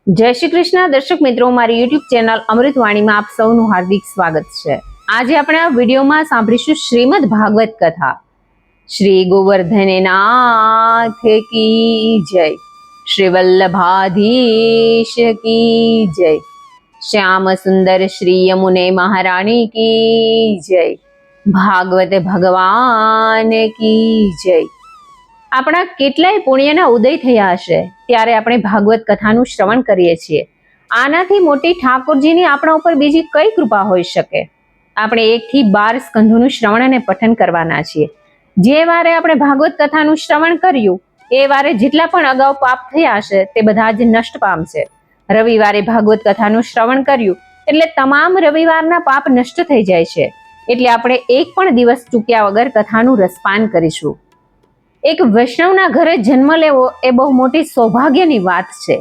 જય શ્રી કૃષ્ણ દર્શક મિત્રો, મારી યુટ્યુબ ચેનલ અમૃતવાણીમાં આપ સૌનું હાર્દિક સ્વાગત છે। આજે આપણે આ વિડીયોમાં સાંભળીશું શ્રીમદ ભાગવત કથા। શ્રી ગોવર્ધનનાથ કી જય, શ્રી વલ્લભાધીશ કી જય, શ્યામ સુંદર શ્રી યમુને મહારાણી કી જય, ભાગવત ભગવાન કી જય। આપણા કેટલાય પુણ્યના ઉદય થયા હશે ત્યારે આપણે ભાગવત કથાનું શ્રવણ કરીએ છીએ। આનાથી મોટી ઠાકોરજીની આપણા ઉપર બીજી કઈ કૃપા હોઈ શકે। આપણે 1 થી 12 સ્કંધોનું શ્રવણ અને પઠન કરવાના છીએ। જે વારે આપણે ભાગવત કથાનું શ્રવણ કર્યું એ વારે જેટલા પણ અગાઉ પાપ થયા હશે તે બધા જ નષ્ટ પામશે। રવિવારે ભાગવત કથાનું શ્રવણ કર્યું એટલે તમામ રવિવારના પાપ નષ્ટ થઈ જાય છે। એટલે આપણે એક પણ દિવસ ચૂક્યા વગર કથાનું રસપાન કરીશું। એક વૈષ્ણવના ઘરે જન્મ લેવો એ બહુ મોટી સૌભાગ્યની વાત છે।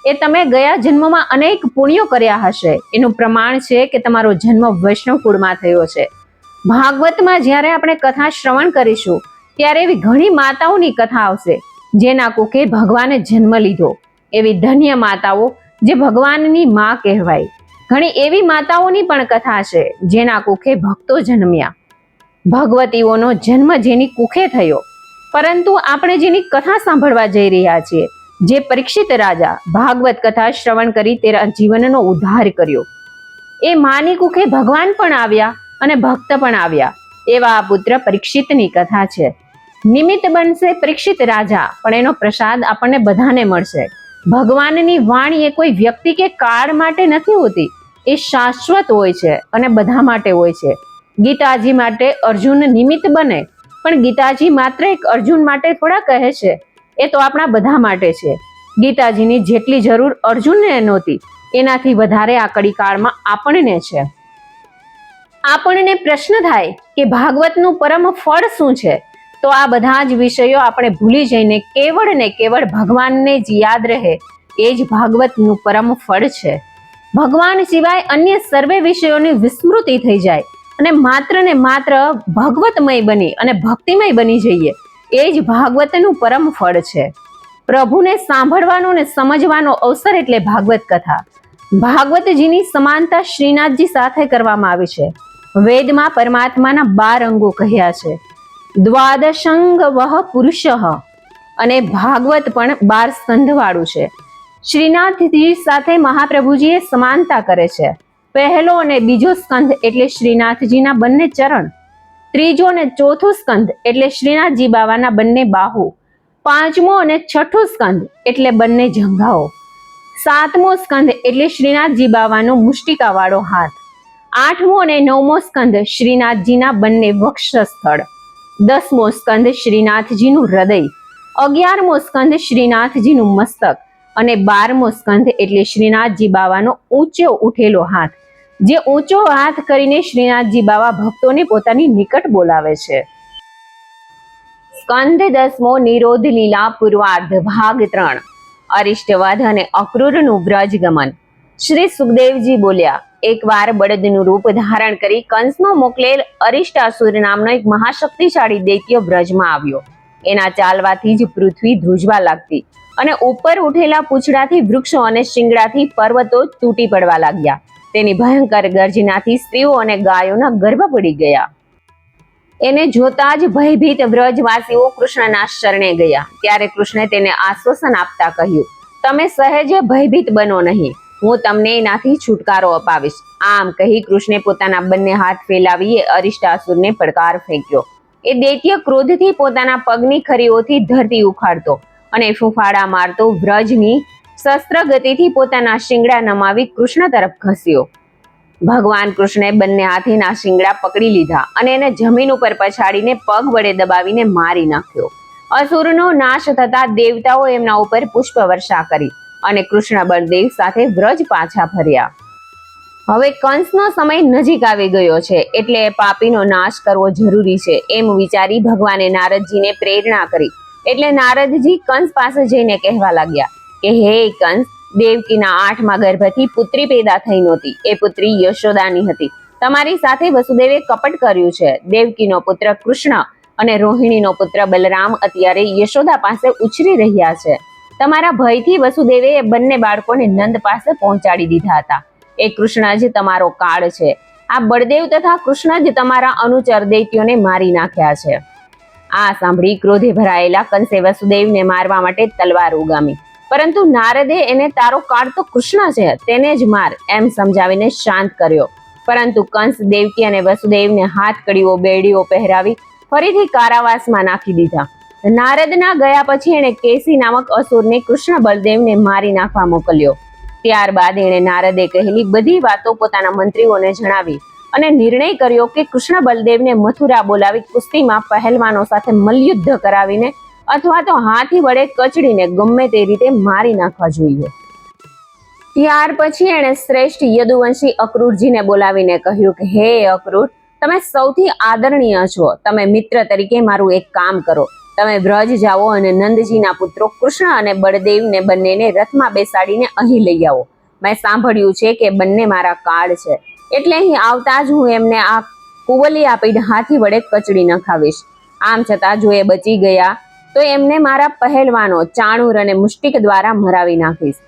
એ તમે ગયા જન્મમાં અનેક પુણ્યો કર્યા હશે એનું પ્રમાણ છે કે તમારો જન્મ વૈષ્ણવ કુળમાં થયો છે। ભાગવતમાં જ્યારે આપણે કથા શ્રવણ કરીશું ત્યારે એવી ઘણી માતાઓની કથા આવશે જેના કુખે ભગવાને જન્મ લીધો। એવી ધન્ય માતાઓ જે ભગવાનની માં કહેવાય। ઘણી એવી માતાઓની પણ કથા છે જેના કુખે ભક્તો જન્મ્યા। ભગવતીઓનો જન્મ જેની કુખે થયો, પરંતુ આપણે જેની કથા સાંભળવા જઈ રહ્યા છીએ, જે પરીક્ષિત રાજા ભાગવત કથા શ્રવણ કરી તેના જીવનનો ઉદ્ધાર કર્યો, એ માની કુખે ભગવાન પણ આવ્યા અને ભક્ત પણ આવ્યા। એવા આ પુત્ર પરીક્ષિતની કથા છે। નિમિત્ત બનશે પરીક્ષિત રાજા, પણ એનો પ્રસાદ આપણને બધાને મળશે। ભગવાનની વાણી એ કોઈ વ્યક્તિ કે કાળ માટે નથી હોતી, એ શાશ્વત હોય છે અને બધા માટે હોય છે। ગીતાજી માટે અર્જુન નિમિત્ત બને, પણ ગીતાજી માત્ર એક અર્જુન માટે થોડા કહે છે, એ તો આપણા બધા માટે છે। ગીતાજીની જેટલી જરૂર અર્જુનને નહોતી એનાથી વધારે આ કળીકાળમાં આપણને છે। આપણને પ્રશ્ન થાય કે ભાગવતનું પરમ ફળ શું છે? તો આ બધા જ વિષયો આપણે ભૂલી જઈને કેવળ ને કેવળ ભગવાનને જ યાદ રહે એ જ ભાગવતનું પરમ ફળ છે। ભગવાન સિવાય અન્ય સર્વે વિષયોની વિસ્મૃતિ થઈ જાય અને માત્ર ભગવતમય બની અને ભક્તિમય બની જઈએ, એ જ ભાગવતનું પરમ ફળ છે। પ્રભુને સાંભળવાનો અને સમજવાનો અવસર એટલે ભાગવત કથા। ભાગવતજીની સમાનતા શ્રીનાથજી સાથે કરવામાં આવી છે। વેદમાં પરમાત્માના 12 અંગો કહ્યા છે। દ્વાદશંગ વહ પુરુષ અને ભાગવત પણ 12 સ્કંધ વાળું છે। શ્રીનાથજી સાથે મહાપ્રભુજીએ સમાનતા કરે છે। પહેલો અને બીજો સ્કંધ એટલે શ્રીનાથજીના બંને ચરણ, ત્રીજો અને ચોથો સ્કંધ એટલે શ્રીનાથજી બાવાના બંને બાહુ, પાંચમો અને છઠ્ઠો સ્કંધ એટલે બંને જંઘાઓ, સાતમો સ્કંધ એટલે શ્રીનાથજી બાવાનો મુષ્ટિકા વાળો હાથ, આઠમો અને નવમો સ્કંધ શ્રીનાથજીના બંને વક્ષસ્થળ, 10મો સ્કંધ શ્રીનાથજીનું હૃદય, 11મો સ્કંધ શ્રીનાથજીનું મસ્તક અને 12મો સ્કંધ એટલે શ્રીનાથજી બાવાનો ઊંચો ઉઠેલો હાથ, જે ઊંચો હાથ કરીને શ્રીનાથજી બાવા ભક્તોને પોતાની નિકટ બોલાવે છે। સ્કંધ 10મો નિરોધ લીલા પૂર્વાર્ધ ભાગ 3 અરિષ્ટવધ અને અક્રૂરનું વ્રજ ગમન। શ્રી સુખદેવજી બોલ્યા, એકવાર બળદનું રૂપ ધારણ કરી કંસનો મોકલેલ અરિષ્ટાસુર નામનો એક મહાશક્તિશાળી દૈત્ય વ્રજમાં આવ્યો। એના ચાલવાથી જ પૃથ્વી ધ્રુજવા લાગતી અને ઉપર ઉઠેલા પૂંછડાથી વૃક્ષો અને શિંગડાથી પર્વતો તૂટી પડવા લાગ્યા। તેની ભયંકર ગર્જનાથી સ્ત્રીઓ અને ગાયોના ગર્ભ પડી ગયા। એને જોતા જ ભયભીત વ્રજવાસીઓ કૃષ્ણના શરણે ગયા। ત્યારે કૃષ્ણે તેને આશ્વાસન આપતા કહ્યું, તમે સહેજ ભયભીત બનો નહીં, હું તમને એનાથી છુટકારો અપાવીશ। આમ કહી કૃષ્ણે પોતાના બંને હાથ ફેલાવી અરિષ્ટાસુરને પડકાર ફેંક્યો। એ દૈત્ય ક્રોધથી પોતાના પગની ખરીઓથી ધરતી ઉખાડતો અને ફૂંફાડા મારતો વ્રજની શસ્ત્ર ગતિથી પોતાના શિંગડા નમાવી કૃષ્ણ તરફ ઘસ્યો। ભગવાન કૃષ્ણે બંને હાથેના શિંગડા પકડી લીધા અને એને જમીન ઉપર પછાડીને પગ વડે દબાવીને મારી નાખ્યો। અસુરનો નાશ થતા દેવતાઓ એમના ઉપર પુષ્પ વર્ષા કરી અને કૃષ્ણ બળદેવ સાથે વ્રજ પાછા ફર્યા। હવે કંસનો સમય નજીક આવી ગયો છે, એટલે પાપીનો નાશ કરવો જરૂરી છે એમ વિચારી ભગવાને નારદજીને પ્રેરણા કરી। એટલે નારદજી કંસ પાસે જઈને કહેવા લાગ્યા કે હે કંસ, દેવકીના 8મા ગર્ભથી પુત્રી પેદા થઈ નહોતી, એ પુત્રી યશોદાની હતી। તમારી સાથે વસુદેવે કપટ કર્યું છે। દેવકીનો પુત્ર કૃષ્ણ અને રોહિણીનો પુત્ર બલરામ અત્યારે યશોદા પાસે ઉછરી રહ્યા છે। તમારા ભયથી વસુદેવે એ બંને બાળકોને નંદ પાસે પહોંચાડી દીધા હતા. એ કૃષ્ણ જ તમારો કાળ છે. આ બળદેવ તથા કૃષ્ણ જ તમારા અનુચર દૈત્યોને મારી નાખ્યા છે. આ સાંભળી ક્રોધે ભરાયેલા કંસે વસુદેવને મારવા માટે તલવાર ઉગામી, પરંતુ નારદે એને તારો કાળ તો કૃષ્ણ છે, તેને જ માર એમ સમજાવીને શાંત કર્યો. પરંતુ કંસ દેવકી અને વસુદેવને હાથ કડીઓ બેડીઓ પહેરાવી ફરીથી કારાવાસમાં નાખી દીધા. નારદના ગયા પછી એણે કેસી નામક અસુરને કૃષ્ણ બળદેવને મારી નાખવા મોકલ્યો. ત્યારબાદ એણે નારદે કહેલી બધી વાતો પોતાના મંત્રીઓને જણાવી અને નિર્ણય કર્યો કે કૃષ્ણ બળદેવને મથુરા બોલાવી કુસ્તીમાં પહેલવાનો સાથે મલ્લયુદ્ધ કરાવીને અથવા તો હાથી વડે કચડીને ગમે તે રીતે મારી નાખવા જોઈએ. ત્યાર પછી એણે શ્રેષ્ઠ યદુવંશી અક્રૂરજીને બોલાવીને કહ્યું કે હે અક્રૂર, તમે સૌથી આદરણીય છો. તમે મિત્ર તરીકે મારું એક કામ કરો. તમે વ્રજ જાઓ અને નંદજીના પુત્રો કૃષ્ણ અને બળદેવને બંનેને રથમાં બેસાડીને અહીં લઈ આવો. મેં સાંભળ્યું છે કે બંને મારા કાળ છે, એટલે અહીં આવતા જ હું એમને આ કુવલિયા પીઠ હાથી વડે કચડી નખાવીશ. આમ છતાં જો એ બચી ગયા તો એમને મારા પહેલવાનો ચાણૂર અને મુષ્ટિક દ્વારા મરાવી નાખીશ.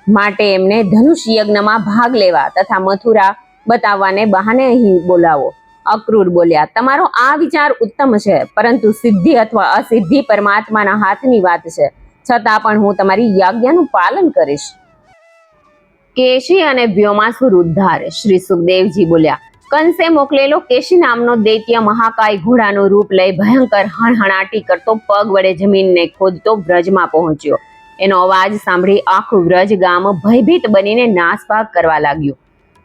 માટે એમને ધનુષ યજ્ઞમાં ભાગ લેવા તથા મથુરા બતાવવાને બહાને અહીં બોલાવો. અક્રૂર બોલ્યા, તમારો આ વિચાર ઉત્તમ છે, પરંતુ સિદ્ધિ અથવા અસિદ્ધિ પરમાત્માના હાથની વાત છે. છતાં પણ હું તમારી આજ્ઞાનું પાલન કરીશ. કેશી અને વ્યોમાસુર ઉદ્ધાર. શ્રી સુખદેવજી બોલ્યા, કંસે મોકલેલો કેશી નામનો દૈત્ય મહાકાય ઘોડાનું રૂપ લઈ ભયંકર હણહણાટી કરતો પગ વડે જમીનને ખોદતો વ્રજમાં પહોંચ્યો. એનો અવાજ સાંભળી આખું વ્રજ ગામ ભયભીત બનીને નાસભાગ કરવા લાગ્યું.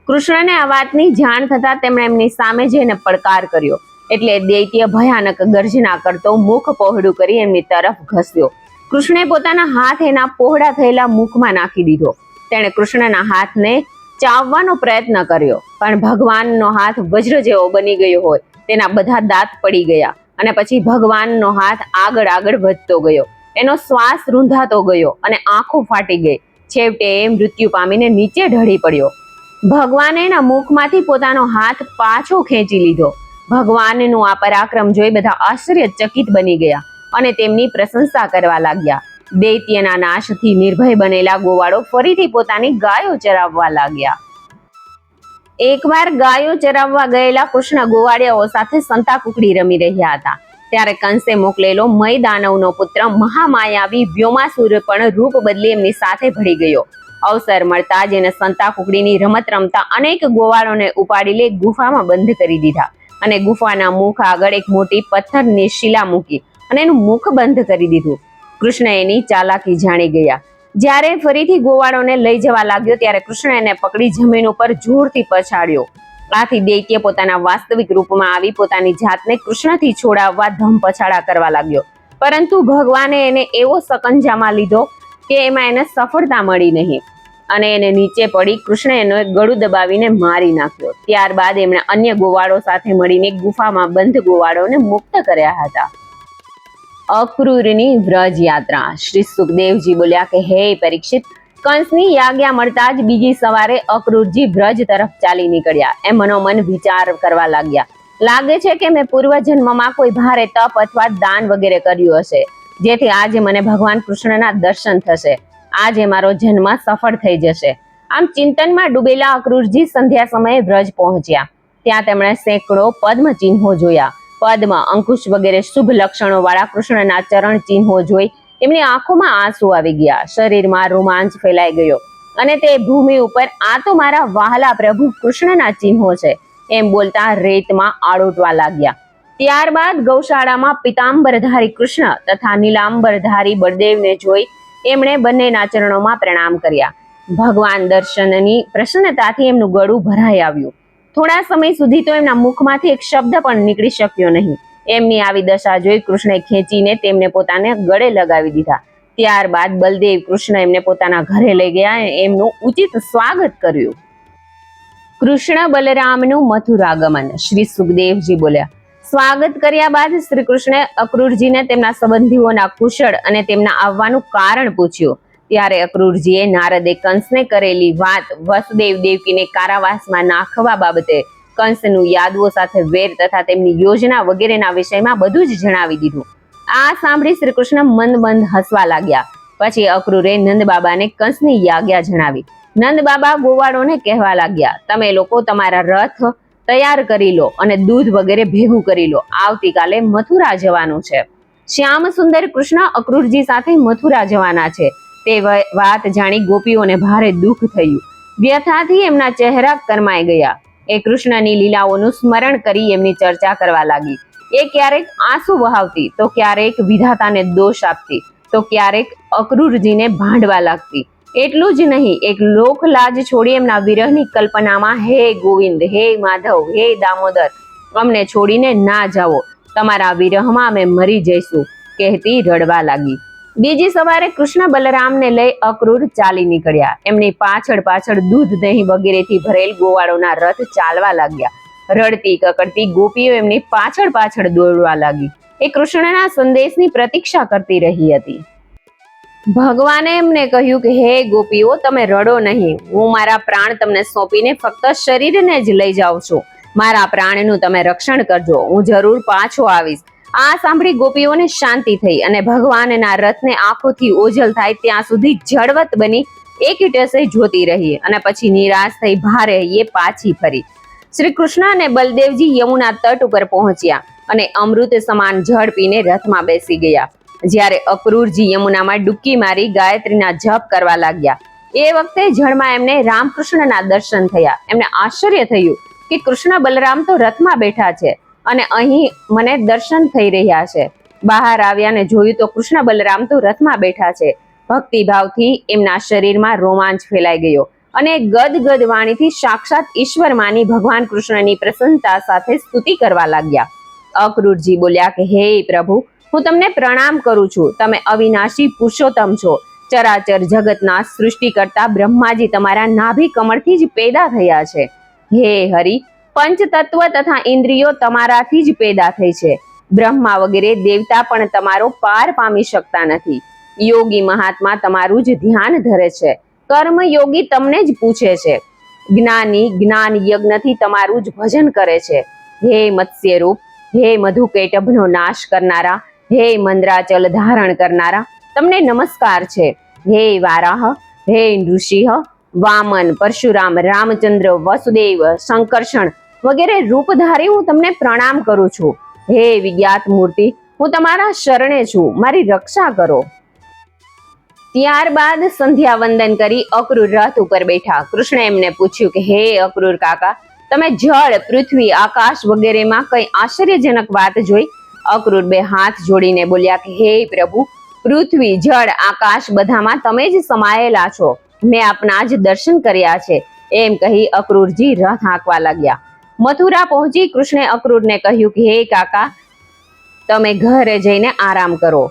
કૃષ્ણને આ વાતની જાણ થતા તેમણે એમની સામે જઈને પડકાર કર્યો. એટલે દૈત્ય ભયાનક ગર્જના કરતો મુખ પહોળું કરી એમની તરફ ઘસ્યો. કૃષ્ણે પોતાના હાથ એના પહોળા થયેલા મુખમાં નાખી દીધો. તેણે કૃષ્ણના હાથને ચાવવાનો પ્રયત્ન કર્યો, પણ ભગવાનનો હાથ વજ્ર જેવો બની ગયો હોય તેના બધા દાંત પડી ગયા અને પછી ભગવાનનો હાથ આગળ આગળ વધતો ગયો. એનો શ્વાસ રૂંધાતો ગયો અને આંખો ફાટી ગઈ. છેવટે એ મૃત્યુ પામીને નીચે ઢળી પડ્યો. ભગવાને એના મુખમાંથી પોતાનો હાથ પાછો ખેંચી લીધો. ભગવાનનું આ પરાક્રમ જોઈ બધા આશ્ચર્યચકિત બની ગયા અને તેમની પ્રશંસા કરવા લાગ્યા. દૈત્યના નાશથી નિર્ભય બનેલા ગોવાળો ફરીથી પોતાની ગાયો ચરાવવા લાગ્યા. એકવાર ગાયો ચરાવવા ગયેલા કૃષ્ણ ગોવાળિયાઓ સાથે સંતાકુકડી રમી રહ્યા હતા. ત્યારે કંસે મોકલેલો મય દાનવનો પુત્ર મહામાયાવી વ્યોમાસુર પણ રૂપ બદલી એમની સાથે ભળી ગયો. અવસર મળતા જ એને સંતાકુકડીની રમત રમતા અનેક ગોવાળોને ઉપાડી લઈ ગુફામાં બંધ કરી દીધા અને ગુફાના મુખ આગળ એક મોટી પથ્થરની શિલા મૂકી અને એનું મુખ બંધ કરી દીધું. કૃષ્ણ એની ચાલાકી જાણી ગયા. જ્યારે ફરીથી ગોવાળોને લઈ જવા લાગ્યો ત્યારે કૃષ્ણ એને પકડી જમીન ઉપર જોરથી પછાડ્યો. આથી દૈત્ય પોતાના વાસ્તવિક રૂપમાં આવી પોતાની જાતને કૃષ્ણથી છોડાવવા ધમ પછાડા કરવા લાગ્યો. પરંતુ ભગવાને એને એવો સકંજામાં લીધો કે એમાં એને સફળતા મળી નહીં અને એને નીચે પડી કૃષ્ણ એનો ગળું દબાવીને મારી નાખ્યો. ત્યારબાદ એમણે અન્ય ગોવાળો સાથે મળીને ગુફામાં બંધ ગોવાળોને મુક્ત કર્યા હતા. અક્રૂરની વ્રજ યાત્રા. શ્રી સુખદેવજી બોલ્યા કે હે પરીક્ષિત, કંસની આજ્ઞા મળતા જ બીજી સવારે અક્રૂરજી વ્રજ તરફ ચાલી નીકળ્યા. એ મનોમન વિચાર કરવા લાગ્યા. લાગે છે કે મેં પૂર્વ જન્મમાં કોઈ ભારે તપ અથવા દાન વગેરે કર્યું હશે, જેથી આજે મને ભગવાન કૃષ્ણના દર્શન થશે. આજે મારો જન્મ સફળ થઈ જશે. આમ ચિંતનમાં ડૂબેલા અક્રૂરજી સંધ્યા સમયે વ્રજ પહોંચ્યા. ત્યાં તેમણે સેંકડો પદ્મ ચિહ્નો જોયા. પદ્મ, અંકુશ વગેરે શુભ લક્ષણો વાળા કૃષ્ણના ચરણ ચિહ્નો જોઈ એમની આંખોમાં આંસુ આવી ગયા. શરીરમાં રોમાંચ ફેલાઈ ગયો અને તે ભૂમિ ઉપર આ તો મારા વહાલા પ્રભુ કૃષ્ણના ચિહ્નો છે એમ બોલતા રેતમાં આળોટવા લાગ્યા. ત્યારબાદ ગૌશાળામાં પિતાંબરધારી કૃષ્ણ તથા નીલાંબરધારી બળદેવને જોઈ એમણે બંનેના ચરણોમાં પ્રણામ કર્યા. ભગવાન દર્શનની પ્રસન્નતાથી એમનું ગળું ભરાઈ આવ્યું. થોડા સમય સુધી તો એમના મુખમાંથી એક શબ્દ પણ નીકળી શક્યો નહીં. એમની આવી દશા જોઈ કૃષ્ણે ખેંચીને તેમને પોતાને ગળે લગાવી દીધા. ત્યારબાદ બલદેવ કૃષ્ણ એમને પોતાના ઘરે લઈ ગયા અને એમનું ઉચિત સ્વાગત કર્યું. કૃષ્ણ બલરામનું મથુરાગમન. શ્રી સુખદેવજી બોલ્યા, સ્વાગત કર્યા બાદ શ્રી કૃષ્ણે અક્રૂરજીને તેમના સંબંધીઓના કુશળ અને તેમના આવવાનું કારણ પૂછ્યું. ત્યારે અક્રૂરજીએ નારદે કંસને કરેલી વાત, વસુદેવ દેવકીને કારાવાસમાં નાખવા બાબતે કંસનું યાદવો સાથે વેર તથા તેમની યોજના વગેરેના વિષયમાં બધું જ જણાવી દીધું. આ સાંભળી શ્રી કૃષ્ણ મંદ મંદ હસવા લાગ્યા. પછી અક્રૂરે નંદ બાબાને કંસની આજ્ઞા જણાવી. નંદ બાબા ગોવાળોને કહેવા લાગ્યા, તમે લોકો તમારા રથ તૈયાર કરી લો અને દૂધ વગેરે ભેગું કરી લો. આવતીકાલે મથુરા જવાનું છે. શ્યામ સુંદર કૃષ્ણ અક્રૂરજી સાથે મથુરા જવાના છે. તે વાત જાણી ગોપીઓને ભારે દુઃખ થયું. વ્યથાથી એમના ચહેરા કરમાઈ ગયા. એ કૃષ્ણની લીલાઓનું સ્મરણ કરી એમની ચર્ચા કરવા લાગી. એ ક્યારેક આંસુ વહાવતી, તો ક્યારેક વિધાતાને દોષ આપતી, તો ક્યારેક અક્રૂરજીને ભાંડવા લાગતી. એટલું જ નહીં, એક લોક લાજ છોડી એમના વિરહની કલ્પનામાં હે ગોવિંદ, હે માધવ, હે દામોદર, અમને છોડીને ના જાઓ, તમારા વિરહમાં અમે મરી જઈશું કહેતી રડવા લાગી. બીજી સવારે કૃષ્ણ બલરામને લઈ અક્રૂર ચાલી નીકળ્યા. એમની પાછળ પાછળ દૂધ, દહીં વગેરેથી ભરેલ ગોવાળોના રથ ચાલવા લાગ્યા. રડતી કકડતી ગોપીઓ એમની પાછળ પાછળ દોડવા લાગી. એ કૃષ્ણના સંદેશની પ્રતીક્ષા કરતી રહી હતી. ભગવાને એમને કહ્યું કે હે ગોપીઓ, તમે રડો નહીં. હું મારા પ્રાણ તમને સોંપીને ફક્ત શરીરને જ લઈ જાઉં છું. મારા પ્રાણનું તમે રક્ષણ કરજો. હું જરૂર પાછો આવીશ. આ સાંભળી ગોપીઓને શાંતિ થઈ અને ભગવાનના રથને આંખોથી ઓझલ થાય ત્યાં સુધી જળવત બની એકટસે જોતી રહી અને પછી નિરાશ થઈ ભારે હૈયે પાછી ફરી. શ્રી કૃષ્ણ અને બલદેવજી યમુના તટ ઉપર પહોંચ્યા અને અમૃત સમાન જળ પીને રથમાં બેસી ગયા. જ્યારે અક્રૂરજી યમુનામાં ડૂબકી મારી ગાયત્રીના જપ કરવા લાગ્યા. એ વખતે જળમાં એમને રામકૃષ્ણના દર્શન થયા. એમને આશ્ચર્ય થયું કે કૃષ્ણ બલરામ તો રથમાં બેઠા છે અને અહીં મને દર્શન થઈ રહ્યા છે. બહાર આવ્યા ને જોયું તો કૃષ્ણ બલરામ તો રથમાં બેઠા છે. ભક્તિભાવથી એમના શરીરમાં રોમાંચ ફેલાઈ ગયો અને ગદગદ વાણીથી સાક્ષાત ઈશ્વર માની ભગવાન કૃષ્ણની પ્રસન્નતા સાથે સ્તુતિ કરવા લાગ્યા. અક્રૂરજી બોલ્યા કે હે પ્રભુ, હું તમને પ્રણામ કરું છું. તમે અવિનાશી પુરુષોત્તમ છો. ચરાચર જગતના સૃષ્ટિકર્તા બ્રહ્માજી તમારા નાભી કમળથી જ પેદા થયા છે. હે હરિ, પંચતત્વ તથા ઇન્દ્રિયો તમારાથી જ પેદા થઈ છે. બ્રહ્મા વગેરે દેવતા પણ તમારો પાર પામી શકતા નથી. યોગી મહાત્મા તમારું જ ધ્યાન ધરે છે. કર્મ યોગી તમને જ પૂછે છે. જ્ઞાની જ્ઞાન યજ્ઞથી તમારું જ ભજન કરે છે. હે મત્સ્ય રૂપ, હે મધુકૈટભનો નાશ કરનારા, હે મંદ્રાચલ ધારણ કરનારા, તમને નમસ્કાર છે. હે વારાહ, હે નૃસિંહ, વામન, પરશુરામ, રામચંદ્ર, વસુદેવ, સંકર્ષણ વગેરે રૂપધારી હું તમને પ્રણામ કરું છું. હે વિજ્ઞાત મૂર્તિ, હું તમારા શરણે છું. મારી રક્ષા કરો. ત્યારબાદ સંધ્યા વંદન કરી અક્રૂર રથ ઉપર બેઠા. કૃષ્ણ એમને પૂછ્યું કે હે અક્રૂર કાકા, તમે જળ, પૃથ્વી, આકાશ વગેરેમાં કઈ આશ્ચર્યજનક વાત જોઈ? અક્રૂર બે હાથ જોડીને બોલ્યા કે હે પ્રભુ, પૃથ્વી, જળ, આકાશ બધામાં તમે જ સમાયેલા છો. મેં આપના જ દર્શન કર્યા છે. એમ કહી અક્રૂરજી રથ હાંકવા લાગ્યા. મથુરા પહોંચી કૃષ્ણે અક્રૂરને કહ્યું કે હે કાકા, તમે ઘરે જઈને આરામ કરો.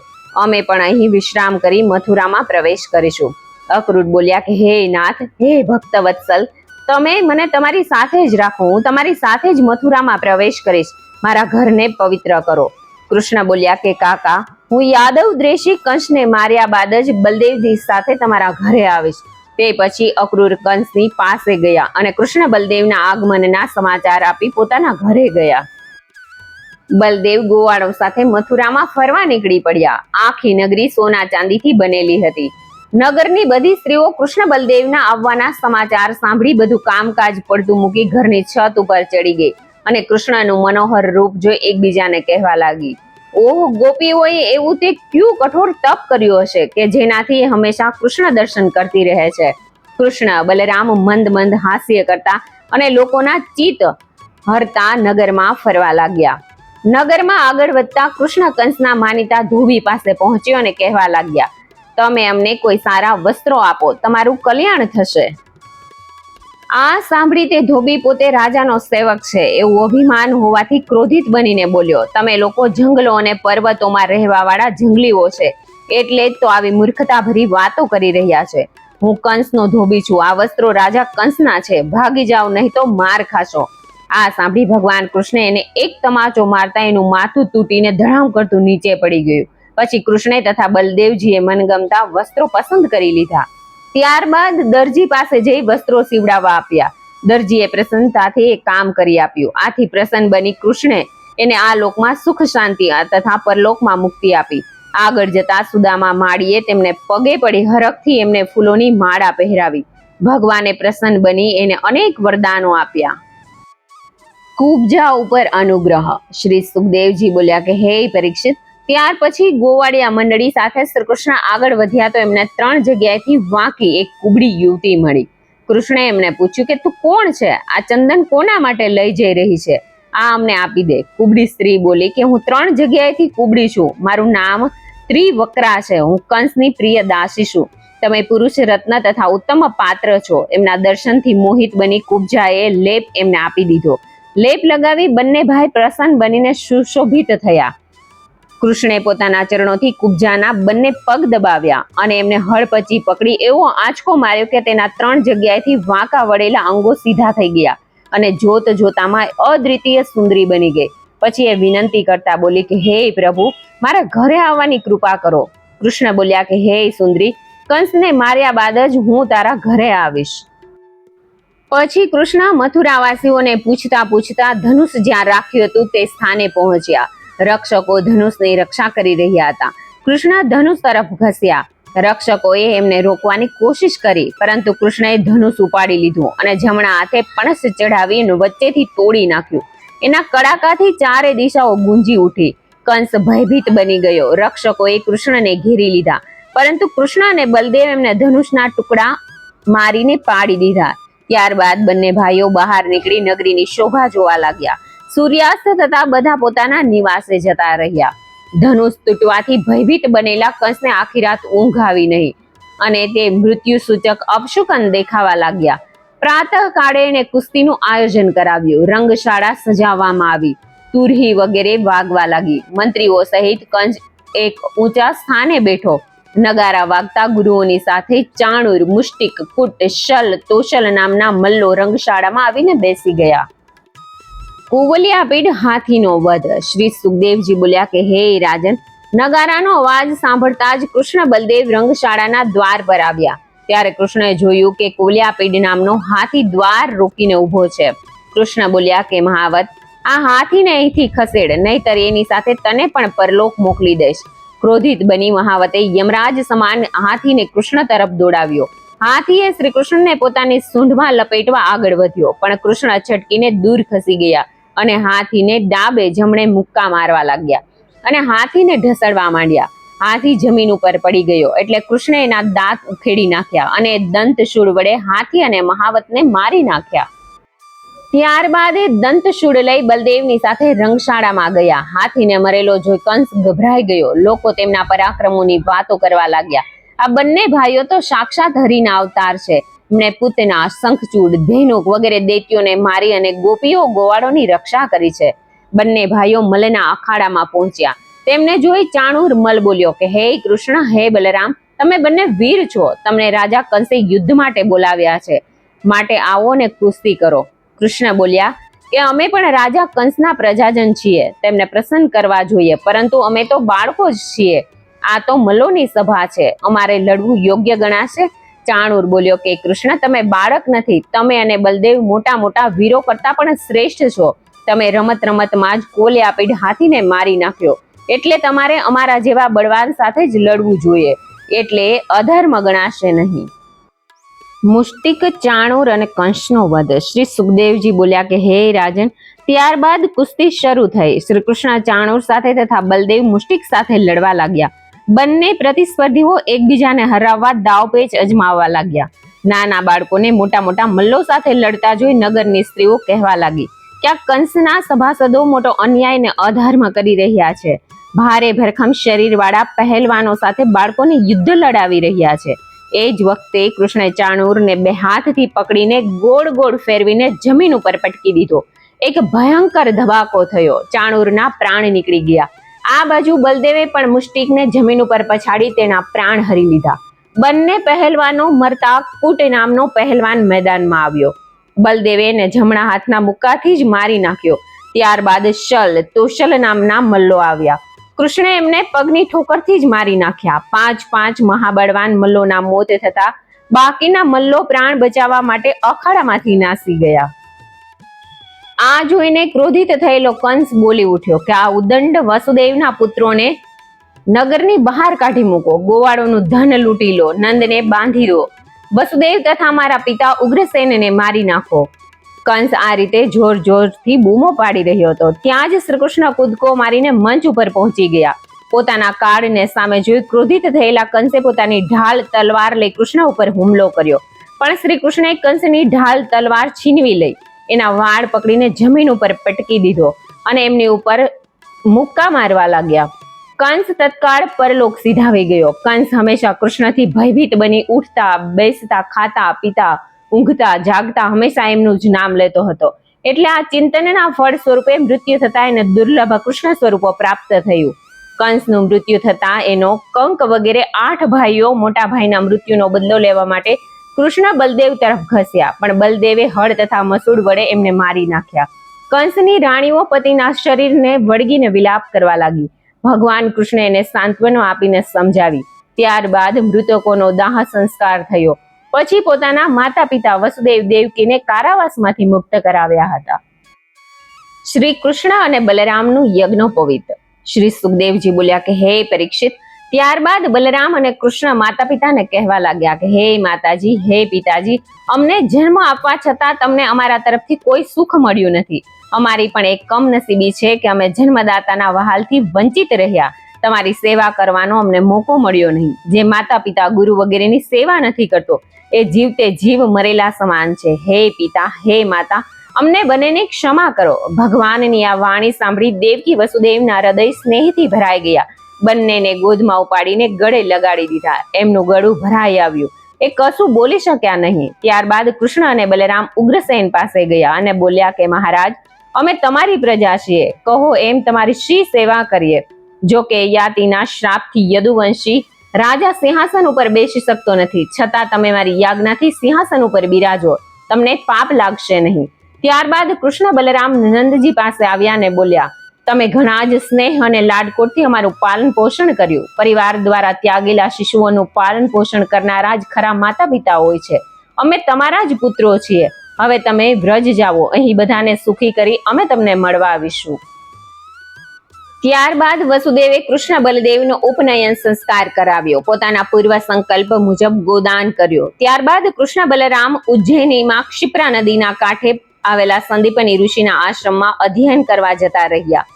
અમે પણ અહીં વિશ્રામ કરી મથુરામાં પ્રવેશ કરીશું. અક્રૂર બોલ્યા કે હે નાથ, હે ભક્તવત્સલ, તમે મને તમારી સાથે જ રાખો. હું તમારી સાથે જ મથુરામાં પ્રવેશ કરીશ. મારા ઘરને પવિત્ર કરો. કૃષ્ણ બોલ્યા કે કાકા, હું યાદવ દ્વેષી કંસને માર્યા બાદ જ બલદેવજી સાથે તમારા ઘરે આવીશ. તે પછી અક્રૂર કંસની પાસે ગયા અને કૃષ્ણ બલદેવના આગમનના સમાચાર આપી પોતાના ઘરે ગયા. બલદેવ ગોવાળો સાથે મથુરામાં ફરવા નીકળી પડ્યા. આખી નગરી સોના ચાંદીથી બનેલી હતી. નગરની બધી સ્ત્રીઓ કૃષ્ણ બલદેવના આવવાના સમાચાર સાંભળી બધું કામકાજ પડતું મૂકી ઘરની છત ઉપર ચડી ગઈ અને કૃષ્ણનું મનોહર રૂપ જોઈ એકબીજાને કહેવા લાગી, ઓહ, ગોપીઓએ એવું તે ક્યું કઠોર તપ કર્યું હશે કે જેનાથી હંમેશા કૃષ્ણ દર્શન કરતી રહે છે. કૃષ્ણ બલરામ મંદ મંદ હાસ્ય કરતા અને લોકોના ચિત્ત હરતા નગરમાં ફરવા લાગ્યા. નગરમાં આગળ વધતા કૃષ્ણ કંસના માનીતા ધોબી પાસે પહોંચ્યો અને કહેવા લાગ્યા, તમે અમને કોઈ સારા વસ્ત્રો આપો, તમારું કલ્યાણ થશે. આ સાંભળી તે ધોબી પોતે રાજાનો સેવક છે એવું અભિમાન હોવાથી ક્રોધિત બનીને બોલ્યો, તમે લોકો જંગલો અને પર્વતોમાં રહેવા વાળા જંગલીઓ છે, એટલે જ તો આવી મૂર્ખતા ભરી વાતો કરી રહ્યા છે. હું કંસનો ધોબી છું. આ વસ્ત્રો રાજા કંસના છે. ભાગી જાઓ, નહીં તો માર ખાશો. આ સાંભળી ભગવાન કૃષ્ણ એને એક તમાચો મારતા એનું માથું તૂટીને ધડામ કરતું નીચે પડી ગયું. પછી કૃષ્ણે તથા બલદેવજીએ મનગમતા વસ્ત્રો પસંદ કરી લીધા. ત્યારબાદ દરજી પાસે જઈ વસ્ત્રો સીવડાવવા આપ્યા. દરજીએ પ્રસન્નતાથી એ કામ કરી આપ્યું. આથી પ્રસન્ન બની કૃષ્ણે એને આ લોકમાં સુખ શાંતિ તથા પરલોકમાં મુક્તિ આપી. આગળ જતા સુદામા માળીએ તેમને પગે પડી હરખથી એમને ફૂલોની માળા પહેરાવી. ભગવાને પ્રસન્ન બની એને અનેક વરદાનો આપ્યા. કુબજા ઉપર અનુગ્રહ. શ્રી સુખદેવજી બોલ્યા કે હે પરીક્ષિત, ત્યાર પછી ગોવાળિયા મંડળી સાથે શ્રી કૃષ્ણ આગળ વધ્યા તો એમને 3 જગ્યાએથી વાંકી એક કુબડી યુવતી મળી. કૃષ્ણે એમને પૂછ્યું કે તું કોણ છે? આ ચંદન કોના માટે લઈ જઈ રહી છે? આ અમને આપી દે. કુબડી સ્ત્રી બોલી કે હું 3 જગ્યાએથી કુબડી છું. મારું નામ ત્રિવક્રા છે. હું કંસની પ્રિય દાસી છું. તમે પુરુષ રત્ન તથા ઉત્તમ પાત્ર છો. એમના દર્શનથી મોહિત બની કુબજાએ લેપ એમને આપી દીધો. લેપ લગાવી બંને ભાઈ પ્રસન્ન બનીને સુશોભિત થયા. કૃષ્ણે પોતાના ચરણોથી કુબજાના બંને પગ દબાવ્યા અને એમને હળપચી પકડી એવો આંચકો માર્યો કે તેના 3 જગ્યાએથી વાંકા વળેલા અંગો સીધા થઈ ગયા અને જોત જોતામાં અદ્વિતીય સુંદરી બની ગઈ. પછી એ વિનંતી કરતા બોલી કે હે પ્રભુ, મારા ઘરે આવવાની કૃપા કરો. કૃષ્ણ બોલ્યા કે હે સુંદરી, કંસને માર્યા બાદ જ હું તારા ઘરે આવીશ. પછી કૃષ્ણ મથુરાવાસીઓને પૂછતા પૂછતા ધનુષ જ્યાં રાખ્યું હતું તે સ્થાને પહોંચ્યા. રક્ષકો ધનુષની રક્ષા કરી રહ્યા હતા. કૃષ્ણ ધનુષ તરફ ઘસ્યા. રક્ષકોએ એમને રોકવાની કોશિશ કરી, પરંતુ કૃષ્ણએ ધનુષ ઉપાડી લીધું અને જમણા હાથે પણસ ચઢાવી વચ્ચેથી તોડી નાખ્યું. એના કડાકાથી 4 દિશાઓ ગુંજી ઉઠી. કંસ ભયભીત બની ગયો. રક્ષકોએ કૃષ્ણને ઘેરી લીધા, પરંતુ કૃષ્ણ અને બલદેવ એમને ધનુષના ટુકડા મારીને પાડી દીધા. ત્યારબાદ બંને ભાઈઓ બહાર નીકળી નગરીની શોભા જોવા લાગ્યા. સૂર્યાસ્ત થતા બધા પોતાના નિવાસે જતા રહ્યા. ધનુષ તૂટવાથી ભયભીત બનેલા કંસને આખી રાત ઊંઘ આવી નહીં અને તે મૃત્યુ સૂચક અપશુકન દેખાવા લાગ્યા. પ્રાતઃ કાળે એને કુસ્તીનું આયોજન કરાવ્યું. રંગશાળા સજાવવામાં આવી. તુરહી વગેરે વાગવા લાગી. મંત્રીઓ સહિત કંસ એક ઊંચા સ્થાને બેઠો. નગારા વાગતા ગુરુઓની સાથે ચાણૂર, મુષ્ટિક, કુટ, શલ, તોશલ નામના મલ્લો રંગશાળામાં આવીને બેસી ગયા. કુવલિયાપીડ હાથીનો વધ. શ્રી સુખદેવજી બોલ્યા કે હે રાજન, નગારાનો અવાજ સાંભળતા જ કૃષ્ણ બલદેવ રંગશાળાના દ્વાર પર આવ્યા. ત્યારે કૃષ્ણએ જોયું કે કુવલિયાપીડ નામનો હાથી દ્વાર રોકીને ઊભો છે. કૃષ્ણ બોલ્યા કે મહાવત, આ હાથીને અહીંથી ખસેડ, નહીતર એની સાથે તને પણ પરલોક મોકલી દઈશ. ક્રોધિત બની મહાવતે યમરાજ સમાન હાથીને કૃષ્ણ તરફ દોડાવ્યો. હાથીએ શ્રી કૃષ્ણને પોતાની સૂંઢમાં લપેટવા આગળ વધ્યો, પણ કૃષ્ણ છટકીને દૂર ખસી ગયા અને હાથીને ડાબે જમણે મુક્કા મારવા લાગ્યા અને હાથીને ઢસડવા માંડ્યા. હાથી જમીન ઉપર પડી ગયો એટલે કૃષ્ણે એના દાંત ઉખેડી નાખ્યા અને દંતશૂળ વડે હાથી અને મહાવતને મારી નાખ્યા. ત્યારબાદ એ દંતશૂળ લઈ બલદેવની સાથે રંગશાળામાં ગયા. હાથીને મરેલો જોઈ કંસ ગભરાઈ ગયો. લોકો તેમના પરાક્રમોની વાતો કરવા લાગ્યા. આ બંને ભાઈઓ તો સાક્ષાત હરિના અવતાર છે. એમણે પૂતના, શંખચૂડ, ધેનુક વગેરે દૈત્યોને મારી અને ગોપીઓ ગોવાળોની રક્ષા કરી છે. બંને ભાઈઓ મલના અખાડામાં પહોંચ્યા. તેમને જોઈ ચાણૂર મલ બોલ્યો કે હે કૃષ્ણ, હે બલરામ, તમે બંને વીર છો. તમને રાજા કંસે યુદ્ધ માટે બોલાવ્યા છે, માટે આવો ને કુસ્તી કરો. કૃષ્ણ બોલ્યા કે અમે પણ રાજા કંસના પ્રજાજન છીએ. તેમને પ્રસન્ન કરવા જોઈએ, પરંતુ અમે તો બાળકો જ છીએ. આ તો મલ્લોની સભા છે. અમારે લડવું યોગ્ય ગણાશે? ચાણૂર બોલ્યો કે કૃષ્ણ, તમે બાળક નથી. તમે અને બલદેવ મોટા મોટા વીરો કરતા પણ શ્રેષ્ઠ છો. તમે રમત રમતમાં જ કુવલિયાપીડ હાથીને મારી નાખ્યો, એટલે તમારે અમારા જેવા બળવાન સાથે જ લડવું જોઈએ. એટલે અધર્મ ગણાશે નહીં. મુષ્ટિક, ચાણૂર અને કંસનો વધ. શ્રી સુખદેવજી બોલ્યા કે હે રાજન, ત્યારબાદ કુસ્તી શરૂ થઈ. શ્રી કૃષ્ણ ચાણૂર સાથે તથા બલદેવ મુષ્ટિક સાથે લડવા લાગ્યા. બંને પ્રતિસ્પર્ધીઓ એકબીજાને હરાવવા દાવપેચ અજમાવવા લાગ્યા. નાના બાળકોને મોટા મોટા મલ્લો સાથે લડતા જોઈ નગરની સ્ત્રીઓ કહેવા લાગી કે આ કંસના સભાસદો મોટો અન્યાય ને અધર્મ કરી રહ્યા છે. ભારે ભરખમ શરીરવાળા પહેલવાનો સાથે બાળકોને યુદ્ધ લડાવી રહ્યા છે. એ જ વખતે કૃષ્ણે ચાણૂરને 2 હાથથી પકડીને ગોળ ગોળ ફેરવીને જમીન ઉપર પટકી દીધો. એક ભયંકર ધબાકો થયો. ચાણૂરના પ્રાણ નીકળી ગયા. આ બાજુ બલદેવે પણ મુષ્ટિકને જમીન ઉપર પછાડી તેના પ્રાણ હરી લીધા. બંને પહેલવાનો મરતા કુટ નામનો પહેલવાન મેદાનમાં આવ્યો. બલદેવે એને જમણા હાથના મુક્કાથી જ મારી નાખ્યો. ત્યારબાદ શલ, તોશલ નામના મલ્લો આવ્યા. કૃષ્ણે એમને પગની ઠોકરથી જ મારી નાખ્યા. 5 મહાબળવાન મલ્લોના મોત થતા બાકીના મલ્લો પ્રાણ બચાવવા માટે અખાડામાંથી નાસી ગયા. આ જોઈને ક્રોધિત થયેલો કંસ બોલી ઉઠ્યો કે આ ઉદંડ વસુદેવના પુત્રોને નગરની બહાર કાઢી મૂકો, ગોવાળોનું ધન લૂંટી લો, નંદને બાંધી દો, વસુદેવ તથા મારા પિતા ઉગ્રસેનને મારી નાખો. કંસ આ રીતે જોર જોરથી બૂમો પાડી રહ્યો હતો. ત્યાં જ શ્રી કૃષ્ણ કૂદકો મારીને મંચ ઉપર પહોંચી ગયા. પોતાના કાળને સામે જોઈ ક્રોધિત થયેલા કંસે પોતાની ઢાલ તલવાર લઈ કૃષ્ણ ઉપર હુમલો કર્યો. પણ શ્રી કૃષ્ણે કંસની ઢાલ તલવાર છીનવી લઈ એના વાળ પકડીને જમીન ઉપર પટકી દીધો અને એમની ઉપર મુક્કા મારવા લાગ્યા. કંસ તત્કાળ પરલોક સીધાવી ગયો. કંસ હંમેશા કૃષ્ણથી ભયભીત બની ઉઠતા, બેસતા, ખાતા, પીતા, ઊંઘતા, જાગતા હંમેશા એમનું જ નામ લેતો હતો. એટલે આ ચિંતનના ફળ સ્વરૂપે મૃત્યુ થતા એને દુર્લભ કૃષ્ણ સ્વરૂપો પ્રાપ્ત થયું. કંસનું મૃત્યુ થતા એનો કંક વગેરે 8 ભાઈઓ મોટા ભાઈના મૃત્યુનો બદલો લેવા માટે કૃષ્ણ બલદેવ તરફ ઘસ્યા, પણ બલદેવે હળ તથા મસૂડ વડે એમને મારી નાખ્યા. કંસની રાણીઓ પતિના શરીરને વળગીને વિલાપ કરવા લાગી. ભગવાન કૃષ્ણ એને સાંત્વનો આપીને સમજાવી. ત્યારબાદ મૃતકોનો દાહ સંસ્કાર થયો. પછી પોતાના માતા પિતા વસુદેવ દેવકીને કારાવાસમાંથી મુક્ત કરાવ્યા હતા. શ્રી કૃષ્ણ અને બલરામનું યજ્ઞોપવિત. શ્રી સુખદેવજી બોલ્યા કે હે પરીક્ષિત, ત્યારબાદ બલરામ અને કૃષ્ણ માતા પિતાને કહેવા લાગ્યા કે હે માતાજી, હે પિતાજી, અમને જન્મ આપવા છતાં તમને અમારા તરફથી કોઈ સુખ મળ્યું નથી. અમારી પણ એક કમનસીબી છે કે અમે જન્મદાતાના વહાલથી વંચિત રહ્યા. તમારી સેવા કરવાનો અમને મોકો મળ્યો નહીં. જે માતા પિતા ગુરુ વગેરેની સેવા નથી કરતો એ જીવતે જીવ મરેલા સમાન છે. હે પિતા, હે માતા, અમને બંનેને ક્ષમા કરો. ભગવાનની આ વાણી સાંભળી દેવકી વસુદેવના હૃદય સ્નેહથી ભરાઈ ગયા. બંનેને ગોદમાં ઉપાડીને ગળે લગાડી દીધા. એમનું ગળું ભરાઈ આવ્યું. એ કશું બોલી શક્યા નહીં. ત્યારબાદ કૃષ્ણ અને બલરામ ઉગ્રસેન પાસે ગયા અને બોલ્યા કે મહારાજ, અમે તમારી પ્રજા છીએ. કહો એમ તમારી શી સેવા કરીએ? જો કે યાતિના શ્રાપથી યદુવંશી રાજા સિંહાસન ઉપર બેસી શકતો નથી, છતાં તમે મારી યાજ્ઞાથી સિંહાસન ઉપર બિરાજો, તમને પાપ લાગશે નહીં. ત્યારબાદ કૃષ્ણ બલરામ નંદજી પાસે આવ્યા અને બોલ્યા, તમે ઘણા જ સ્નેહ અને લાડકોટથી અમારું પાલન પોષણ કર્યું. પરિવાર દ્વારા ત્યાગેલા શિશુઓનું પાલન પોષણ કરનારા જ ખરા માતા પિતા હોય છે. અમે તમારા જ પુત્રો છીએ. હવે તમે વ્રજ જાઓ, અહીં બધાને સુખી કરી અમે તમને મળવા આવીશું. ત્યારબાદ વસુદેવે કૃષ્ણ બલદેવનો ઉપનયન સંસ્કાર કરાવ્યો. પોતાના પૂર્વ સંકલ્પ મુજબ ગોદાન કર્યો. ત્યારબાદ કૃષ્ણ બલરામ ઉજ્જૈનીમાં ક્ષિપ્રા નદીના કાંઠે આવેલા સંદીપની ઋષિના આશ્રમમાં અધ્યયન કરવા જતા રહ્યા.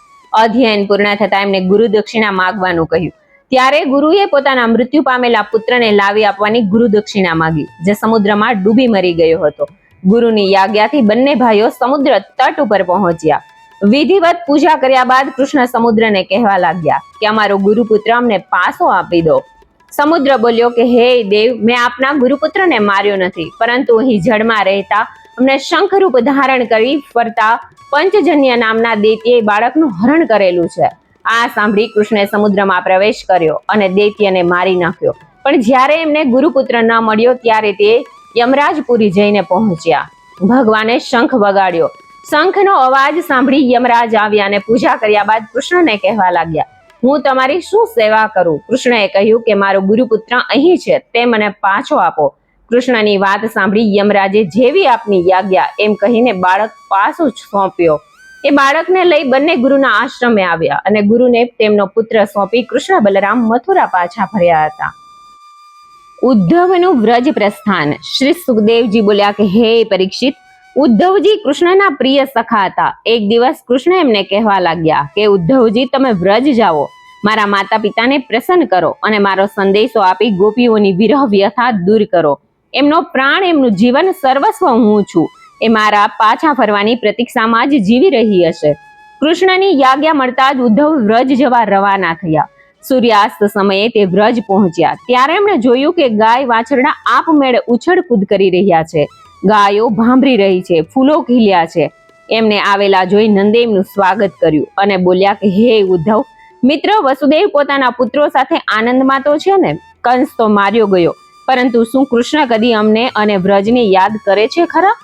અધ્યયન પૂર્ણ થતા એમને ગુરુ દક્ષિણા માંગવાનું કહ્યું. ત્યારે ગુરુએ પોતાના મૃત્યુ પામેલા પુત્રને લાવી આપવાની ગુરુ દક્ષિણા માંગી, જે સમુદ્રમાં ડૂબી મરી ગયો હતો. ગુરુની આજ્ઞાથી બંને ભાઈઓ સમુદ્ર તટ ઉપર પહોંચ્યા. વિધિવત પૂજા કર્યા બાદ કૃષ્ણ સમુદ્રને કહેવા લાગ્યા કે અમારો ગુરુપુત્ર અમને પાછો આપી દો. સમુદ્ર બોલ્યો કે હે દેવ, મેં આપના ગુરુપુત્રને માર્યો નથી, પરંતુ અહીં જળમાં રહેતા અમને શંખરૂપ ધારણ કરી ફરતા પંચજન્ય નામના દૈત્યએ બાળકનું હરણ કરેલું છે. આ સાંભળી કૃષ્ણે સમુદ્રમાં પ્રવેશ કર્યો અને દૈત્યને મારી નાખ્યો. પણ જ્યારે એમને ગુરુપુત્ર ન મળ્યો ત્યારે તે યમરાજપુરી જઈને પહોંચ્યા. ભગવાને શંખ વગાડ્યો. શંખનો અવાજ સાંભળી યમરાજ આવ્યા અને પૂજા કર્યા બાદ કૃષ્ણને કહેવા લાગ્યા, હું તમારી શું સેવા કરું? કૃષ્ણએ કહ્યું કે મારો ગુરુપુત્ર અહીં છે, તે મને પાછો આપો. કૃષ્ણની વાત સાંભળી યમરાજે જેવી આપની આજ્ઞા એમ કહીને બાળક પાછો સોંપ્યો. એ બાળકને લઈ બંને ગુરુના આશ્રમે આવ્યા અને ગુરુને તેમનો પુત્ર સોંપી કૃષ્ણ બલરામ મથુરા પાછા ફર્યા હતા. ઉદ્ધવનું વ્રજ પ્રસ્થાન. શ્રી સુખદેવજી બોલ્યા કે હે પરીક્ષિત, ઉદ્ધવજી કૃષ્ણના પ્રિય સખા હતા. એક દિવસ કૃષ્ણ એમને કહેવા લાગ્યા કે ઉદ્ધવજી, તમે વ્રજ જાઓ, મારા માતા પિતાને પ્રસન્ન કરો અને મારો સંદેશો આપી ગોપીઓની વિરહ વ્યથા દૂર કરો. એમનો પ્રાણ, એમનું જીવન સર્વસ્વ હું છું. એ મારા પાછા ફરવાની પ્રતીક્ષામાં જ જીવી રહી હશે. કૃષ્ણની આજ્ઞા મળતા જ ઉદ્ધવ વ્રજ જવા રવાના થયા. સૂર્યાસ્ત સમયે તે વ્રજ પહોંચ્યા. ત્યારે એમણે જોયું કે ગાય વાછરડા આપમેળે ઉછળ કૂદ કરી રહ્યા છે. ગાયો ભાંભરી રહી છે, ફૂલો ખીલ્યા છે. એમને આવેલા જોઈ નંદે એમનું સ્વાગત કર્યું અને બોલ્યા કે હે ઉદ્ધવ મિત્ર, વસુદેવ પોતાના પુત્રો સાથે આનંદમાં તો છે ને? કંસ તો માર્યો ગયો, પરંતુ શું કૃષ્ણ કદી અમને અને વ્રજને યાદ કરે છે ખરા?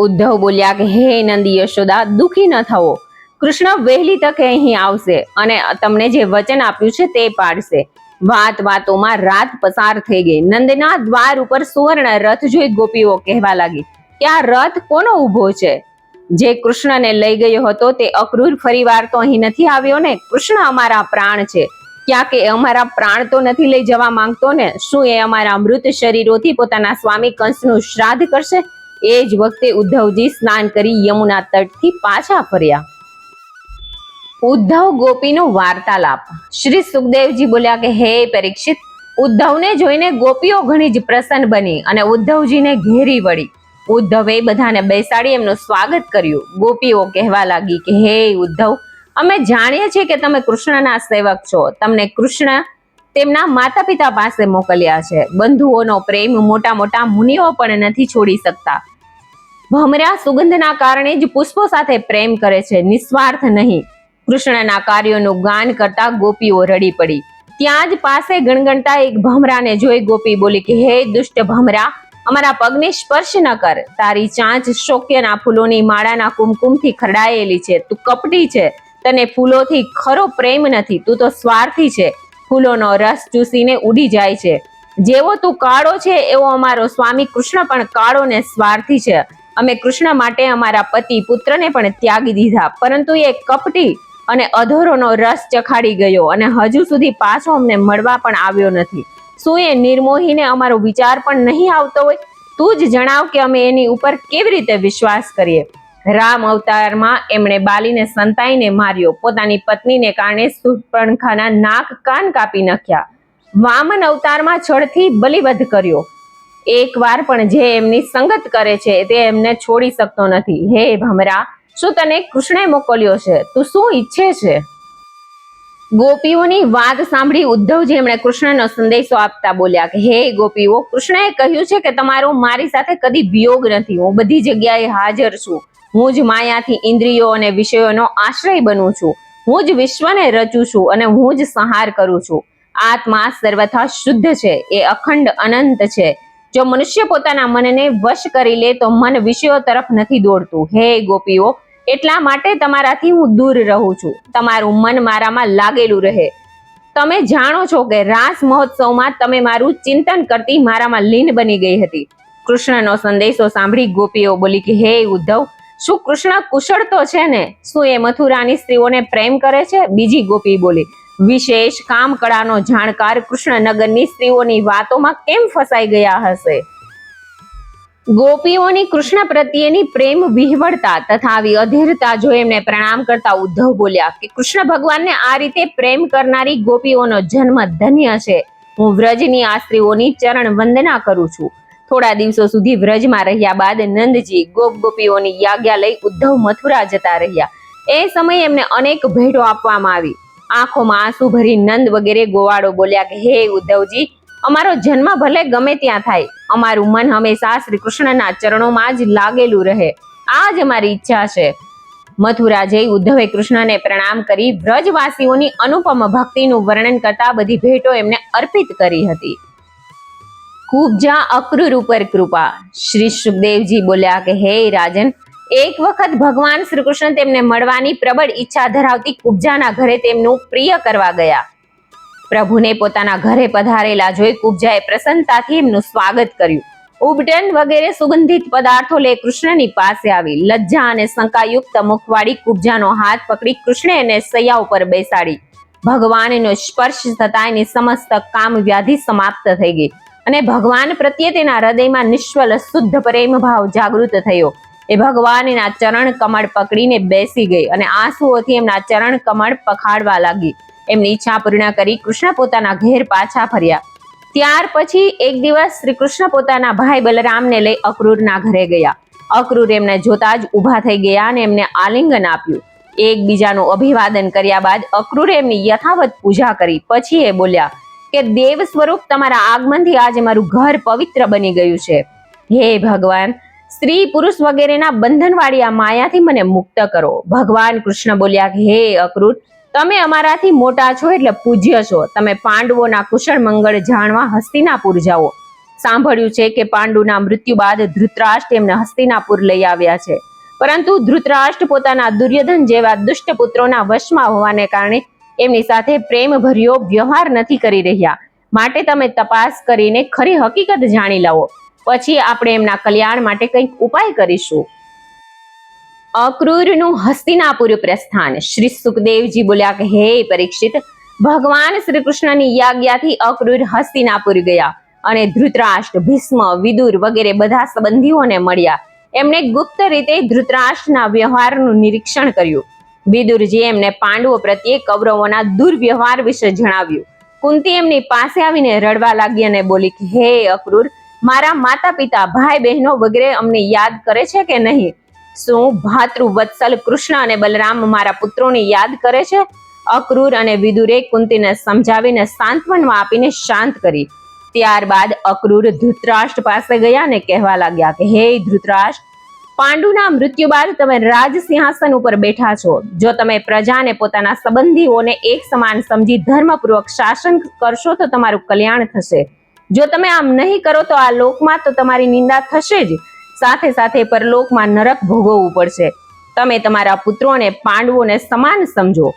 ઉદ્ધવ બોલ્યા કે હે નંદી યશોદા, દુઃખી ન થવો. કૃષ્ણ વહેલી તકે અહીં આવશે અને તમને જે વચન આપ્યું છે તે પાડશે. વાત વાતોમાં રાત પસાર થઈ ગઈ. નંદના દ્વાર ઉપર સુવર્ણ રથ જોઈ ગોપીઓ કહેવા લાગી કે આ રથ કોનો ઊભો છે? જે કૃષ્ણને લઈ ગયો હતો તે અક્રૂર ફરીવાર તો અહીં નથી આવ્યો ને? કૃષ્ણ અમારા પ્રાણ છે, ક્યાં કે અમારા પ્રાણ તો નથી લઈ જવા માંગતો ને? શું એ અમારા મૃત શરીરોથી પોતાના સ્વામી કંસનું શ્રાદ્ધ કરશે? એ જ વખતે ઉદ્ધવજી સ્નાન કરી યમુના તટથી પાછા ફર્યા. ઉદ્ધવ ગોપીનો વાર્તાલાપ. શ્રી સુખદેવજી બોલ્યા કે હે પરીક્ષિત, ઉદ્ધવને જોઈને ગોપીઓ ઘણી જ પ્રસન્ન બની અને ઉદ્ધવજીને ઘેરી વળી. ઉદ્ધવે બધાને બેસાડી એમનું સ્વાગત કર્યું. ગોપીઓ કહેવા લાગી કે હે ઉદ્ધવ, અમે જાણીએ છીએ કે તમે કૃષ્ણના સેવક છો. તમને કૃષ્ણ તેમના માતા પિતા પાસે મોકલ્યા છે. બંધુઓનો પ્રેમ મોટા મોટા મુનિઓ પણ નથી છોડી શકતા. ભમરા સુગંધના કારણે જ પુષ્પો સાથે પ્રેમ કરે છે, નિસ્વાર્થ નહીં. કૃષ્ણના કાર્યોનું ગાન કરતા ગોપીઓ રડી પડી. ત્યાં જ પાસે ગણગણતા એક ભમરાને જોઈ ગોપી બોલી કે હે દુષ્ટ ભમરા, અમારા પગને સ્પર્શ ન કર. તારી ચાંચ શોક્યના ફૂલોની માળાના કુમકુમથી ખરડાયેલી છે. તું કપટી છે, તને ફૂલોથી ખરો પ્રેમ નથી. તું તો સ્વાર્થી છે, ફૂલોનો રસ ચૂસીને ઉડી જાય છે. જેવો તું કાળો છે એવો અમારો સ્વામી કૃષ્ણ પણ કાળો ને સ્વાર્થી છે. અમે કૃષ્ણ માટે અમારા પતિ પુત્રને પણ ત્યાગી દીધા, પરંતુ એ કપટી અને અધરોનો રસ ચખાડી ગયો અને હજુ સુધી પાછો અમને મળવા પણ આવ્યો નથી. શું એ નિર્મોહીને અમારો વિચાર પણ નહીં આવતો હોય? તું જ જણાવ કે અમે એની ઉપર કેવી રીતે વિશ્વાસ કરીએ? રામ અવતારમાં એમણે બાલીને સંતાઈને માર્યો. પોતાની પત્નીને કારણે શૂર્પણખાના નાક કાન કાપી નાખ્યા. વામન અવતારમાં છળથી બલિવધ કર્યો. એકવાર પણ જે એમની સંગત કરે છે તે એમને છોડી શકતો નથી. હે ભમરા, શું તને કૃષ્ણે મોકલ્યો છે? તું શું ઈચ્છે છે? ગોપીઓની વાત સાંભળી ઉદ્ધવજી એમણે કૃષ્ણનો સંદેશો આપતા બોલ્યા કે હે ગોપીઓ, કૃષ્ણએ કહ્યું છે કે તમારો મારી સાથે કદી વિયોગ નથી. હું બધી જગ્યાએ હાજર છું. હું જ માયાથી ઇન્દ્રિયો અને વિષયોનો આશ્રય બનું છું. હું જ વિશ્વને રચું છું અને હું જ સંહાર કરું છું. આત્મા સર્વથા શુદ્ધ છે, એ અખંડ અનંત છે. જો મનુષ્ય પોતાના મનને વશ કરી લે તો મન વિષયો તરફ નથી દોડતું. હે ગોપીઓ, એટલા માટે તમારાથી હું દૂર રહું છું. તમારું મન મારામાં લાગેલું રહે. તમે જાણો છો કે રાસ મહોત્સવમાં તમે મારું ચિંતન કરતી મારામાં લીન બની ગઈ હતી. કૃષ્ણનો સંદેશો સાંભળી ગોપીઓ બોલી કે હે ઉદ્ધવ, શું કૃષ્ણ કુશળ તો છે ને? શું એ મથુરાની સ્ત્રીઓને પ્રેમ કરે છે? બીજી ગોપી બોલી, વિશેષ કામ કળાનો જાણકાર કૃષ્ણ નગરની સ્ત્રીઓની વાતોમાં કેમ ફસાઈ ગયા હશે? ગોપીઓની કૃષ્ણ પ્રત્યેની પ્રેમ વિહવળતા તથા આવી અધીરતા જોઈ એમને પ્રણામ કરતા ઉદ્ધવ બોલ્યા કે કૃષ્ણ ભગવાનને આ રીતે પ્રેમ કરનારી ગોપીઓનો જન્મ ધન્ય છે. હું વ્રજની આ સ્ત્રીઓની ચરણ વંદના કરું છું. થોડા દિવસો સુધી વ્રજમાં રહ્યા બાદ નંદજી ગોપીઓની આજ્ઞા લઈ ઉદ્ધવ મથુરા જતા રહ્યા. એ સમયે એમને અનેક ભેટો આપવામાં આવી. આંખોમાં આંસુ ભરી નંદ વગેરે ગોવાળો બોલ્યા કે હે ઉદ્ધવજી, અમારો જન્મ ભલે ગમે ત્યાં થાય, અમારું મન હંમેશા શ્રી કૃષ્ણના ચરણોમાં જ લાગેલું રહે. આ જ અમારી ઈચ્છા છે. મથુરા જઈ ઉદ્ધવે કૃષ્ણને પ્રણામ કરી વ્રજવાસીઓની અનુપમ ભક્તિનું વર્ણન કરતા બધી ભેટો એમને અર્પિત કરી હતી. કુબ્જા અક્રૂર ઉપર કૃપા. શ્રી સુખદેવજી બોલ્યા કે હે રાજન, એક વખત ભગવાન શ્રી કૃષ્ણ તેમને મળવાની પ્રબળ ઈચ્છા ધરાવતી કુબ્જાના ઘરે તેમનું પ્રિય કરવા ગયા. પ્રભુને પોતાના ઘરે પધારેલા જોઈ કુબ્જાએ પ્રસન્નતાથી એમનું સ્વાગત કર્યું. ઉબટન વગેરે સુગંધિત પદાર્થો લઈ કૃષ્ણની પાસે આવી. લજ્જા અને શંકાયુક્ત મુખવાળી કુબ્જાનો હાથ પકડી કૃષ્ણે એને સૈયા ઉપર બેસાડી. ભગવાનનો સ્પર્શ થતા એની સમસ્ત કામ વ્યાધિ સમાપ્ત થઈ ગઈ અને ભગવાન પ્રત્યે તેના હૃદયમાં નિશ્ચલ શુદ્ધ પ્રેમ ભાવ જાગૃત થયો. એ ભગવાનના ચરણ કમળ પકડીને બેસી ગઈ અને આંસુઓથી એમના ચરણ કમળ પખાડવા લાગી. એમની ઈચ્છા પૂર્ણ કરી કૃષ્ણ પોતાના ઘેર પાછા ફર્યા. ત્યાર પછી એક દિવસ શ્રી કૃષ્ણ પોતાના ભાઈ બલરામને લઈ અક્રૂરના ઘરે ગયા. અક્રૂર એમને જોતા જ ઊભા થઈ ગયા અને એમને આલિંગન આપ્યું. એકબીજાનું અભિવાદન કર્યા બાદ અક્રૂરે એમની યથાવત પૂજા કરી. પછી એ બોલ્યા કે દેવ સ્વરૂપ તમારા આગમનથી આજે મારું ઘર પવિત્ર બની ગયું છે. હે ભગવાન, સ્ત્રી પુરુષ વગેરેના બંધનવાળી આ માયાથી મને મુક્ત કરો. ભગવાન કૃષ્ણ બોલ્યા કે હે અક્રૂર, તમે અમારાથી મોટા છો એટલે પૂજ્ય છો. તમે પાંડવોના કુશળ મંગળ જાણવા હસ્તિનાપુર જાઓ. સાંભળ્યું છે કે પાંડુના મૃત્યુ બાદ ધૃતરાષ્ટ્ર એમને હસ્તિનાપુર લઈ આવ્યા છે, પરંતુ ધૃતરાષ્ટ્ર પોતાના દુર્યોધન જેવા દુષ્ટ પુત્રોના વશમાં હોવાને કારણે એમની સાથે પ્રેમ ભર્યો વ્યવહાર નથી કરી રહ્યા. માટે તમે તપાસ કરીને ખરી હકીકત જાણી લાવો, પછી આપણે એમના કલ્યાણ માટે કંઈક ઉપાય કરીશું. અક્રૂરનું હસ્તિનાપુર પ્રસ્થાન. શ્રી સુખદેવજી બોલ્યા કે હે પરીક્ષિત, ભગવાન શ્રી કૃષ્ણની આજ્ઞાથી અક્રૂર હસ્તિનાપુર ગયા અને ધૃતરાષ્ટ્ર, ભીષ્મ, વિદુર વગેરે બધા સંબંધીઓને મળ્યા. એમણે ગુપ્ત રીતે ધૃતરાષ્ટ્રના વ્યવહારનું નિરીક્ષણ કર્યું. વિદુરજી એમને પાંડવો પ્રત્યે કૌરવોના દુર્વ્યવહાર વિશે જણાવ્યું. કુંતી એમની પાસે આવીને રડવા લાગી અને બોલી કે હે અક્રૂર, મારા માતા પિતા, ભાઈ બહેનો વગેરે અમને યાદ કરે છે કે નહીં? શું ભાતૃ વત્સલ કૃષ્ણ અને બલરામ મારા પુત્રોને યાદ કરે છે? અક્રૂર અને વિદુરે કુંતીને સમજાવીને સાંત્વના આપીને શાંત કરી. ત્યારબાદ અક્રૂર ધૃતરાષ્ટ્ર પાસે ગયા અને કહેવા લાગ્યા કે હે ધૃતરાષ્ટ્ર, પાંડુના મૃત્યુ બાદ તમે રાજ સિંહાસન ઉપર બેઠા છો. જો તમે પ્રજાને પોતાના સંબંધીઓને એક સમાન સમજી ધર્મપૂર્વક શાસન કરશો તો તમારું કલ્યાણ થશે. જો તમે આમ નહીં કરો તો આ લોકમાં તો તમારી નિંદા થશે જ, સાથે સાથે પરલોકમાં નરક ભોગવવું પડશે. તમે તમારા પુત્રોને પાંડવોને સમાન સમજો.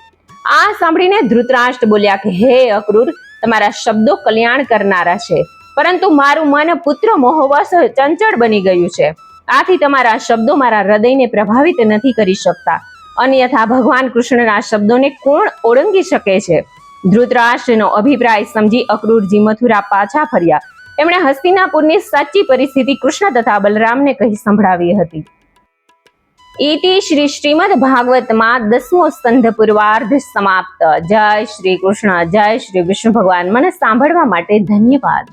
આ સાંભળીને ધૃતરાષ્ટ્ર બોલ્યા કે હે અક્રૂર, તમારા શબ્દો કલ્યાણ કરનારા છે, પરંતુ મારું મન પુત્ર મોહવશ ચંચળ બની ગયું છે. આથી તમારા શબ્દો મારા હૃદયને પ્રભાવિત નથી કરી શકતા. અન્યથા ભગવાન કૃષ્ણના શબ્દોને કોણ ઓળંગી શકે છે? ધૃતરાષ્ટ્રનો અભિપ્રાય સમજી અક્રૂરજી મથુરા પાછા ફર્યા. એમણે હસ્તિનાપુરની સાચી પરિસ્થિતિ કૃષ્ણ તથા બલરામને કહી સંભળાવી હતી. ઇતિ શ્રી શ્રીમદ ભાગવતમાં 10મો સ્કંધ પૂર્વાર્ધ સમાપ્ત. જય શ્રી કૃષ્ણ. જય શ્રી વિષ્ણુ ભગવાન. મને સાંભળવા માટે ધન્યવાદ.